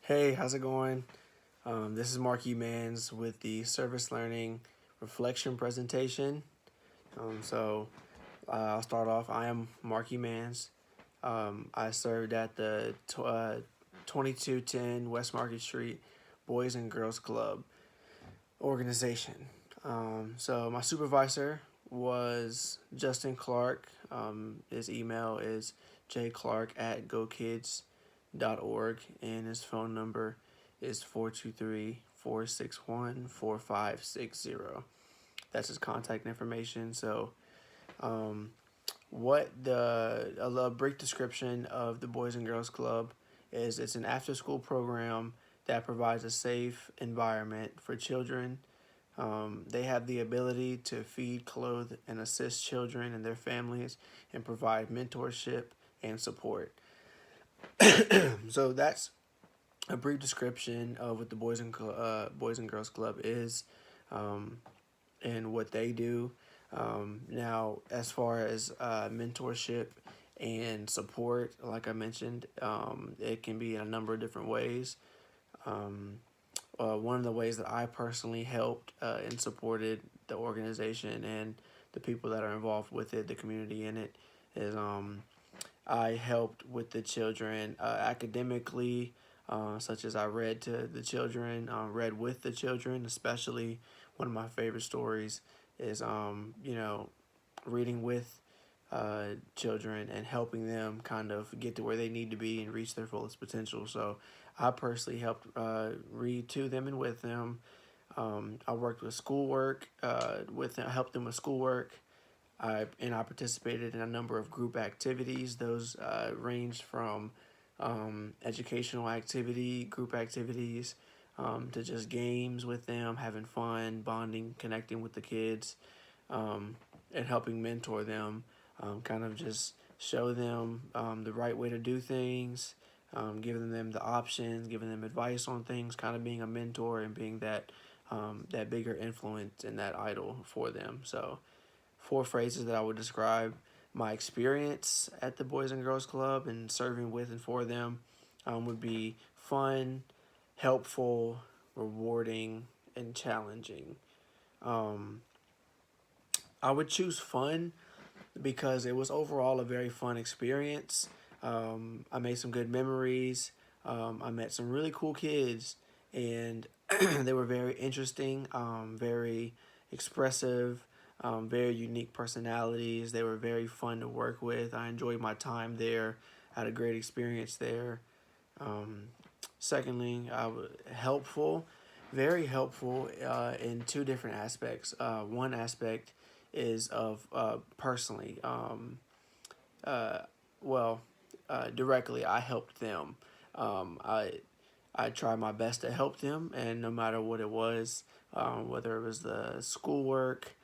Hey, how's it going? This is Marky Mans with the Service Learning Reflection presentation. I'll start off. I am Marky Mans. I served at the 2210 West Market Street Boys and Girls Club organization. My supervisor was Justin Clark. His email is jclark@gokids.org, and his phone number is 423-461-4560. That's his contact information. Um, a brief description of the Boys and Girls Club is it's an after school program that provides a safe environment for children. They have the ability to feed, clothe, and assist children and their families and provide mentorship and support. So that's a brief description of what the Boys and Girls Club is, um, and what they do. Now, as far as mentorship and support, like I mentioned, it can be in a number of different ways. Um, One of the ways that I personally helped and supported the organization and the people that are involved with it, the community in it, is I helped with the children academically, such as I read to the children, read with the children. Especially one of my favorite stories is, reading with children and helping them kind of get to where they need to be and reach their fullest potential. So I personally helped read to them and with them. I worked with schoolwork, with them, helped them with schoolwork. I participated in a number of group activities. Those ranged from educational activity, group activities, to just games with them, having fun, bonding, connecting with the kids, um, and helping mentor them. Kind of just show them the right way to do things, giving them the options, giving them advice on things, kind of being a mentor and being that bigger influence and that idol for them. So, four phrases that I would describe my experience at the Boys and Girls Club and serving with and for them would be fun, helpful, rewarding, and challenging. Um, I would choose fun because it was overall a very fun experience. I made some good memories. I met some really cool kids, and they were very interesting, very expressive, very unique personalities. They were very fun to work with. I enjoyed my time there. I had a great experience there. Um, Secondly, helpful, very helpful in two different aspects. One aspect is of personally, uh, well, directly, I helped them. Um, I I tried my best to help them, and no matter what it was, whether it was the schoolwork,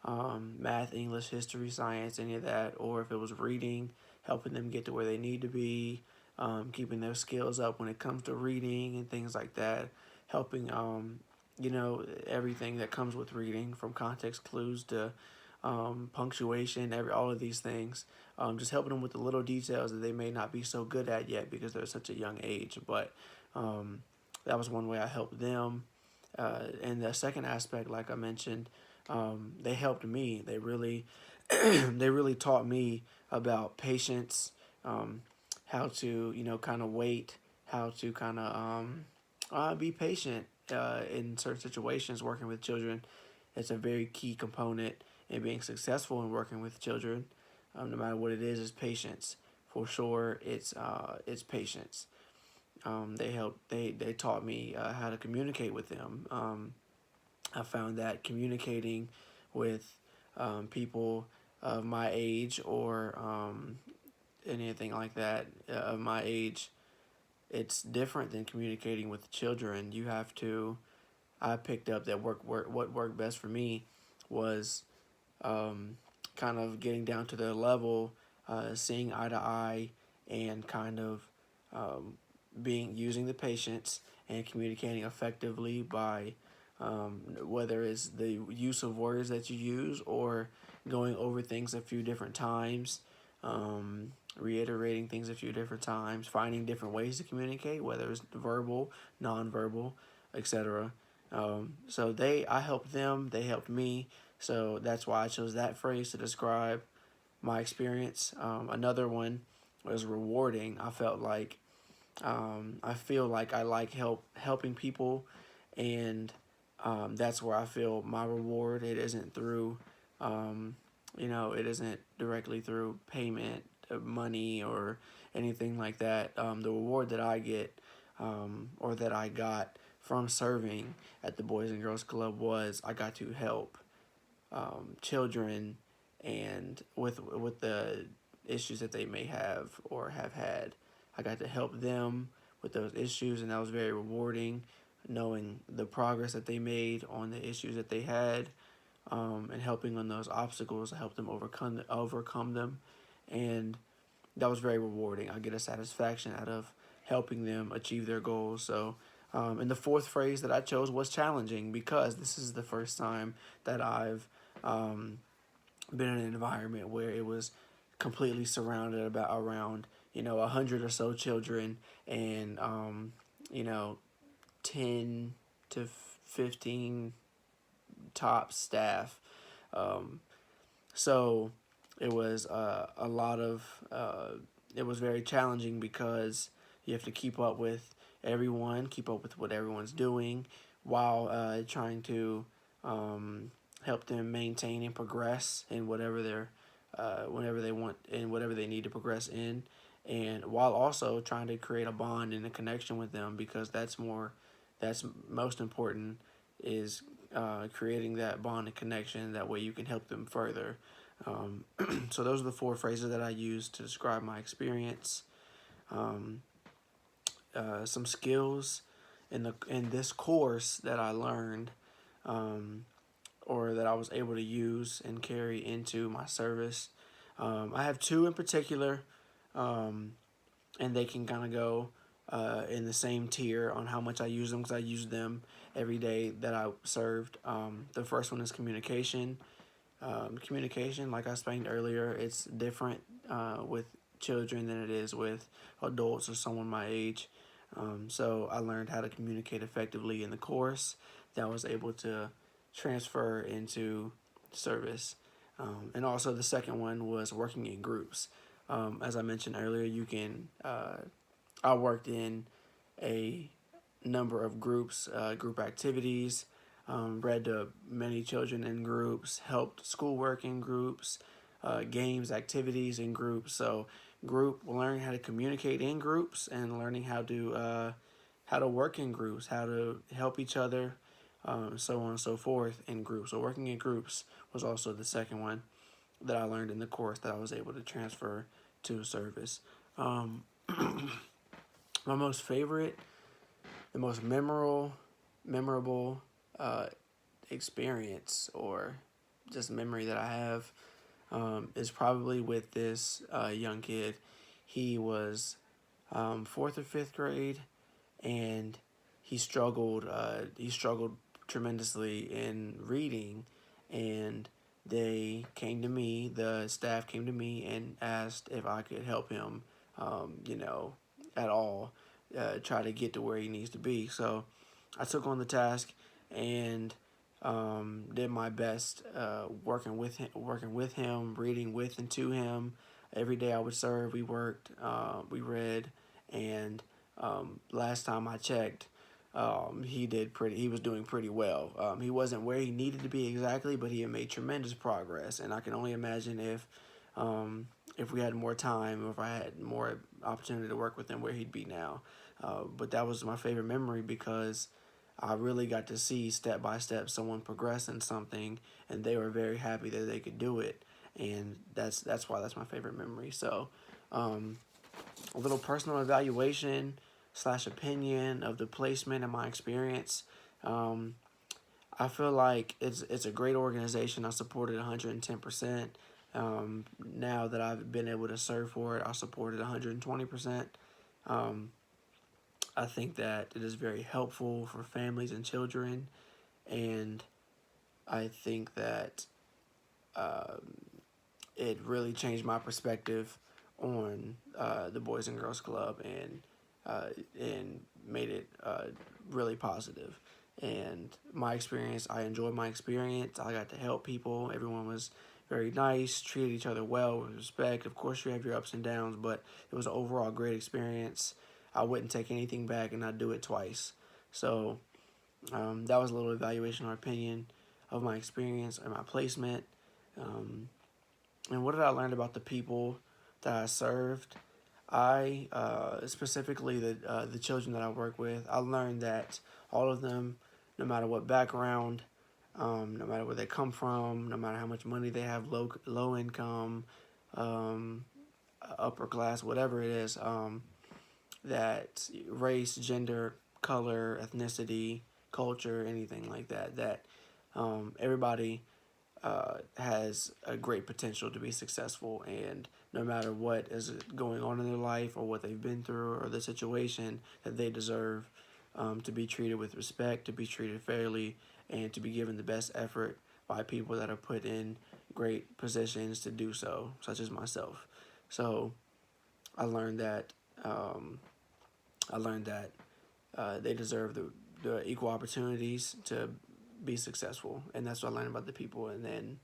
math, English, history, science, any of that, or if it was reading, helping them get to where they need to be, keeping their skills up when it comes to reading and things like that, helping, everything that comes with reading, from context clues to punctuation, all of these things. Just helping them with the little details that they may not be so good at yet because they're such a young age. But um, that was one way I helped them. And the second aspect, like I mentioned, they helped me. They really, they really taught me about patience, how to kind of wait, how to kind of be patient in certain situations. Working with children, it's a very key component in being successful in working with children. No matter what it is patience. For sure, it's patience. They taught me how to communicate with them. I found that communicating with people of my age, or anything like that of my age, it's different than communicating with children. You have to. I picked up that what worked best for me was um, kind of getting down to their level, seeing eye to eye, and kind of um, being using the patience and communicating effectively by whether it's the use of words that you use or going over things a few different times. reiterating things a few different times, finding different ways to communicate, whether it's verbal, nonverbal, etc. So I helped them, they helped me. So that's why I chose that phrase to describe my experience. Another one was rewarding. I feel like I like helping people, and that's where I feel my reward. It isn't through, um, it isn't directly through payment of money or anything like that. The reward that I get, or that I got from serving at the Boys and Girls Club, was I got to help children and with the issues that they may have or have had. I got to help them with those issues, and that was very rewarding, knowing the progress that they made on the issues that they had, and helping on those obstacles to help them overcome them, and that was very rewarding. I get a satisfaction out of helping them achieve their goals. So, and the fourth phrase that I chose was challenging, because this is the first time that I've um, been in an environment where it was completely surrounded around 100 or so children, and 10 to 15 top staff. Um, so it was a lot of it was very challenging, because you have to keep up with everyone, keep up with what everyone's doing, while trying to help them maintain and progress in whenever they want and whatever they need to progress in, and while also trying to create a bond and a connection with them, because that's most important, is creating that bond and connection. That way you can help them further. Um, so those are the four phrases that I use to describe my experience. Um, some skills in this course that I learned, um, or that I was able to use and carry into my service. I have two in particular, um, and they can kind of go in the same tier on how much I use them, because I use them every day that I served. The first one is communication. Communication, like I explained earlier, it's different with children than it is with adults or someone my age. So I learned how to communicate effectively in the course that I was able to transfer into service. And also the second one was working in groups. As I mentioned earlier, I worked in a number of group activities, read to many children in groups, helped schoolwork in groups, games, activities in groups. So learning how to communicate in groups, and learning how to work in groups, how to help each other, so on and so forth in groups. So working in groups was also the second one that I learned in the course that I was able to transfer to service. Um, my most favorite, the most memorable uh, experience, or just memory that I have, is probably with this young kid. He was fourth or fifth grade, and he struggled tremendously in reading, and the staff came to me and asked if I could help him, at all, try to get to where he needs to be. So I took on the task, and did my best, working with him, reading with and to him. Every day I would serve, we read, and last time I checked, he was doing pretty well. He wasn't where he needed to be exactly, but he had made tremendous progress, and I can only imagine if we had more time, or if I had more opportunity to work with him, where he'd be now. But that was my favorite memory, because I really got to see step by step someone progress in something, and they were very happy that they could do it, and that's why that's my favorite memory. So, a little personal evaluation slash opinion of the placement and my experience. Um, I feel like it's a great organization. I support it 110%. Now that I've been able to serve for it, I support it 120%. Um, I think that it is very helpful for families and children, and I think that it really changed my perspective on the Boys and Girls Club, and made it really positive. And my experience, I enjoyed my experience. I got to help people. Everyone was very nice, treated each other well with respect. Of course, you have your ups and downs, but it was an overall great experience. I wouldn't take anything back, and I'd do it twice. So that was a little evaluation or opinion of my experience and my placement. Um, and what did I learn about the people that I served? I specifically the children that I work with. I learned that all of them, no matter what background, no matter where they come from, no matter how much money they have, low income, um, upper class, whatever it is, that race, gender, color, ethnicity, culture, anything like that, that everybody has a great potential to be successful, and no matter what is going on in their life or what they've been through or the situation, that they deserve to be treated with respect, to be treated fairly, and to be given the best effort by people that are put in great positions to do so, such as myself. So I learned that um, I learned that they deserve the equal opportunities to be successful, and that's what I learned about the people. And then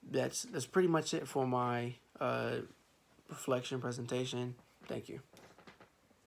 that's pretty much it for my reflection presentation. Thank you.